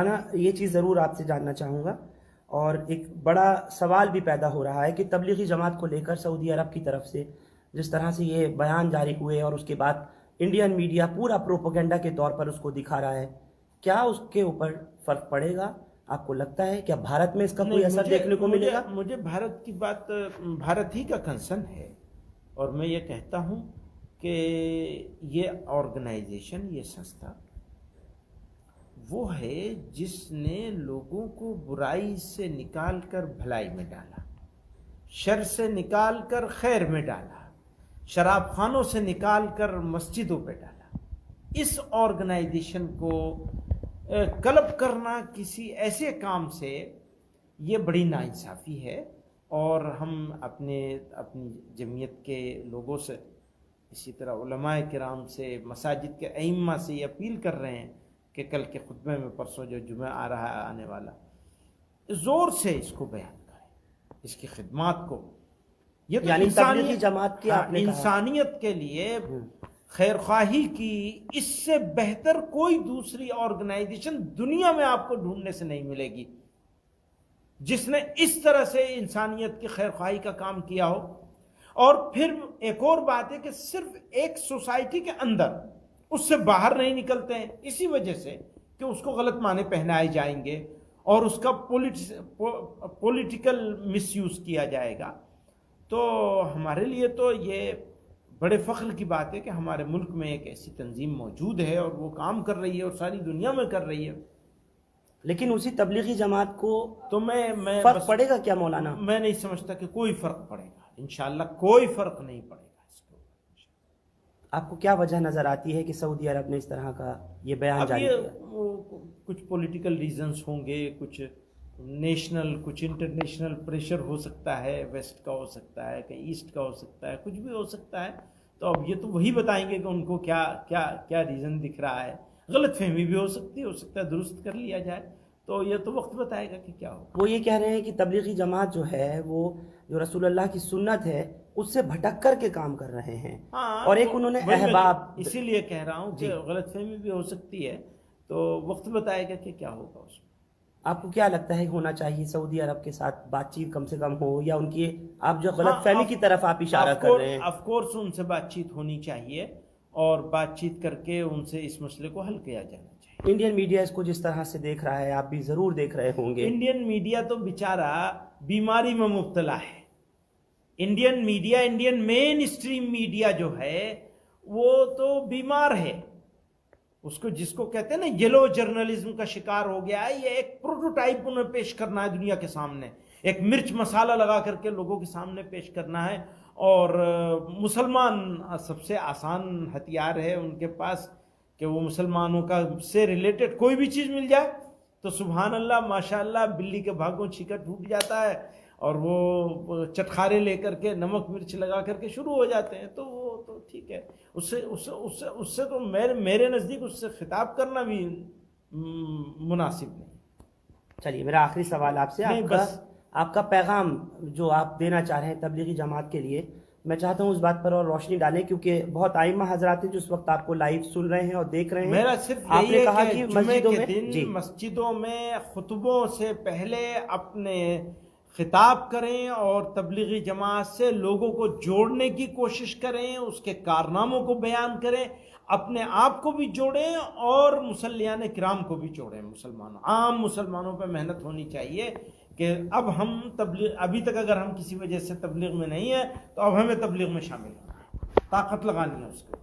نا یہ چیز ضرور آپ سے جاننا چاہوں گا، اور ایک بڑا سوال بھی پیدا ہو رہا ہے کہ تبلیغی جماعت کو لے کر سعودی عرب کی طرف سے جس طرح سے یہ بیان جاری ہوئے اور اس کے بعد انڈین میڈیا پورا پروپیگنڈا کے طور پر اس کو دکھا رہا ہے، کیا اس کے اوپر فرق پڑے گا؟ آپ کو لگتا ہے کیا بھارت میں اس کا کوئی اثر دیکھنے کو ملے گا؟ مجھے بھارت کی بات، بھارت ہی کا کنسرن ہے، اور میں یہ کہتا ہوں کہ یہ آرگنائزیشن، یہ سنستھا وہ ہے جس نے لوگوں کو برائی سے نکال کر بھلائی میں ڈالا، شر سے نکال کر خیر میں ڈالا، شراب خانوں سے نکال کر مسجدوں پہ ڈالا۔ اس آرگنائزیشن کو کلب کرنا کسی ایسے کام سے یہ بڑی ناانصافی ہے، اور ہم اپنی جمعیت کے لوگوں سے، اسی طرح علماء کرام سے، مساجد کے ائمہ سے یہ اپیل کر رہے ہیں کہ کل کے خطبے میں، پرسوں جو جمعہ آ رہا ہے آنے والا، زور سے اس کو بیان کریں، اس کی خدمات کو۔ یہ تو یعنی تبلیغی جماعت کی آپ نے کہا انسانیت کے لیے خیر خواہی کی اس سے بہتر کوئی دوسری آرگنائزیشن دنیا میں آپ کو ڈھونڈنے سے نہیں ملے گی جس نے اس طرح سے انسانیت کی خیر خواہی کا کام کیا ہو۔ اور پھر ایک اور بات ہے کہ صرف ایک سوسائٹی کے اندر، اس سے باہر نہیں نکلتے ہیں، اسی وجہ سے کہ اس کو غلط معنی پہنائے جائیں گے اور اس کا پولیٹیکل مس یوز کیا جائے گا۔ تو ہمارے لیے تو یہ بڑے فخر کی بات ہے کہ ہمارے ملک میں ایک ایسی تنظیم موجود ہے اور وہ کام کر رہی ہے اور ساری دنیا میں کر رہی ہے۔ لیکن اسی تبلیغی جماعت کو تو میں فرق پڑے گا کیا مولانا؟ میں نہیں سمجھتا کہ کوئی فرق پڑے گا، انشاءاللہ کوئی فرق نہیں پڑے گا اس کو۔ آپ کو کیا وجہ نظر آتی ہے کہ سعودی عرب نے اس طرح کا یہ بیان جاری کیا؟ کچھ پولیٹیکل ریزنز ہوں گے، کچھ نیشنل، کچھ انٹرنیشنل پریشر ہو سکتا ہے، ویسٹ کا ہو سکتا ہے، کہیں ایسٹ کا ہو سکتا ہے، کچھ بھی ہو سکتا ہے۔ تو اب یہ تو وہی بتائیں گے کہ ان کو کیا ریزن دکھ رہا ہے۔ غلط فہمی بھی ہو سکتی ہے، ہو سکتا ہے درست کر لیا جائے، تو یہ تو وقت بتائے گا کہ کیا ہوگا۔ وہ یہ کہہ رہے ہیں کہ تبلیغی جماعت جو ہے وہ جو رسول اللہ کی سنت ہے اس سے بھٹک کر کے کام کر رہے ہیں، اور ایک انہوں نے احباب، اسی لیے کہہ رہا ہوں کہ غلط فہمی بھی ہو سکتی ہے، تو وقت بتائے گا کہ کیا ہوگا اس میں۔ آپ کو کیا لگتا ہے ہونا چاہیے سعودی عرب کے ساتھ بات چیت کم سے کم ہو، یا ان کی آپ جو غلط فہمی کی طرف آپ اشارہ کر رہے ہیں؟ آف کورس ان سے بات چیت ہونی چاہیے، اور بات چیت کر کے ان سے اس مسئلے کو حل کیا جانا چاہیے۔ انڈین میڈیا اس کو جس طرح سے دیکھ رہا ہے، آپ بھی ضرور دیکھ رہے ہوں گے، انڈین میڈیا تو بیچارہ بیماری میں مبتلا ہے۔ انڈین میڈیا، انڈین مین اسٹریم میڈیا جو ہے وہ تو بیمار ہے، اس کو جس کو کہتے ہیں نا یلو جرنلزم کا شکار ہو گیا ہے۔ یہ ایک پروٹوٹائپ انہیں پیش کرنا ہے دنیا کے سامنے، ایک مرچ مسالہ لگا کر کے لوگوں کے سامنے پیش کرنا ہے، اور مسلمان سب سے آسان ہتھیار ہے ان کے پاس کہ وہ مسلمانوں کا سے ریلیٹڈ کوئی بھی چیز مل جائے تو سبحان اللہ ماشاءاللہ بلی کے بھاگوں چھیکا ٹوٹ جاتا ہے، اور وہ چٹخارے لے کر کے نمک مرچ لگا کر کے شروع ہو جاتے ہیں۔ تو وہ تو ٹھیک ہے، اس سے تو میرے نزدیک اس سے خطاب کرنا بھی مناسب نہیں۔ چلیے میرا آخری سوال آپ سے، آپ کا پیغام جو آپ دینا چاہ رہے ہیں تبلیغی جماعت کے لیے، میں چاہتا ہوں اس بات پر اور روشنی ڈالیں، کیونکہ بہت ائمہ حضرات ہیں جو اس وقت آپ کو لائیو سن رہے ہیں اور دیکھ رہے ہیں۔ میرا صرف آپ نے کہا کہ مسجدوں میں مسجدوں میں خطبوں سے پہلے اپنے خطاب کریں اور تبلیغی جماعت سے لوگوں کو جوڑنے کی کوشش کریں، اس کے کارناموں کو بیان کریں، اپنے آپ کو بھی جوڑیں اور مصلیان کرام کو بھی جوڑیں۔ مسلمانوں، عام مسلمانوں پہ محنت ہونی چاہیے کہ اب ہم تبلیغ، ابھی تک اگر ہم کسی وجہ سے تبلیغ میں نہیں ہیں تو اب ہمیں تبلیغ میں شامل ہونا ہے، طاقت لگانی ہے اس کو۔